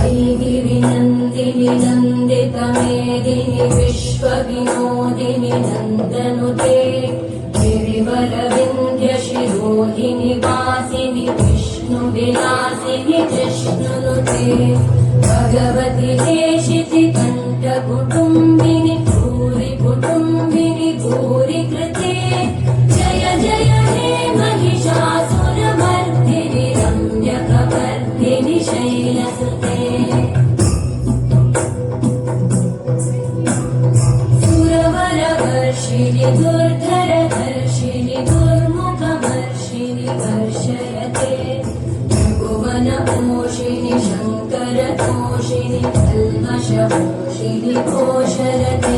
ऐगिरिनन्दिनि नन्दितमेदिनि विश्वविनोदिनि नन्दनुते गिरिवरविन्ध्यशिरोहिणि वासिनि विष्णुविलासिनि जिष्णुनुते भगवति हेशिति कण्ठकुटुम्बिनि भूरि कुटुम्बिनि भूरि कृते जय जय हे महिषासुरमर्दिनि रम्यकपर्दिनि शैलसुते सुरवरवर्षिणि दुर्धरधर्षिणि दुर्मुखमर्षिणि वर्षयते भुवनपोषिणि शङ्करतोषिणि कल्मषपोषिणि घोषरते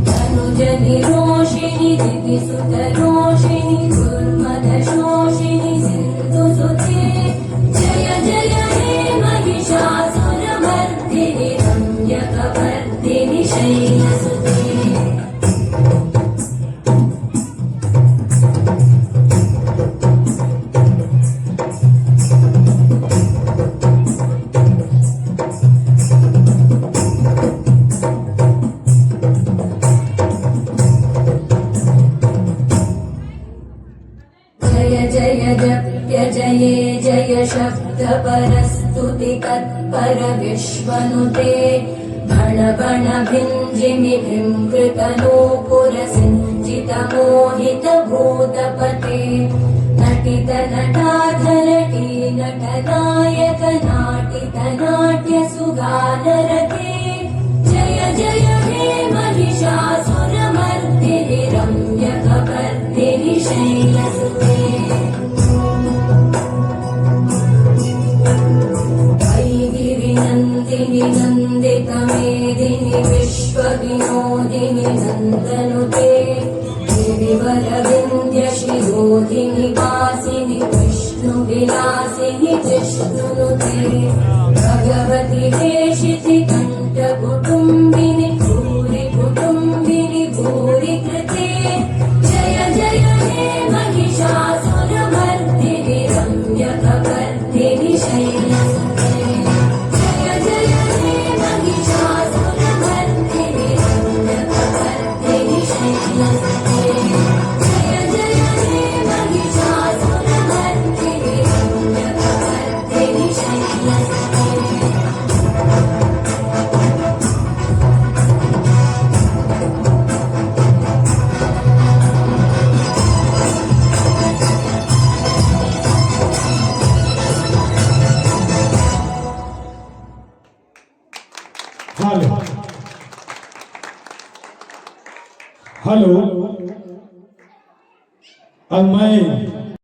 तनुजनिरोषिणि दिविसुतरोषिणि दुर्मदशोषिणि सिन्धुसुते जय जय हे महिषासुरमर्दिनि रम्यकपर्दिनि शैलसुते जये जय शब्दपरस्तुतितत्पर विश्वनुते भण भण भिञ्जिमि भृङ्कृतनूपुरसिञ्चितमोहितभूतपते नटित नटाधरटी नटनायक नाटित नाट्यसुगानरते जय जय हे महिषासुरमर्दिनि रम्यकपर्दिनि शैलसुते ऐगिरिनन्दिनि नन्दितमेदिनि विश्वविनोदिनि नन्दनुते गिरिवरविन्ध्यशिरोहिणि वासिनि विष्णुविलासिनि जिष्णुनुते भगवति हेशिति कण्ठकुटुम्बिनि भूरि कुटुम्बिनि भूरि कृते जय जय हे महिषासुरमर्दिनि रम्यकपर्दिनि शैलसुते हेलो अब मैं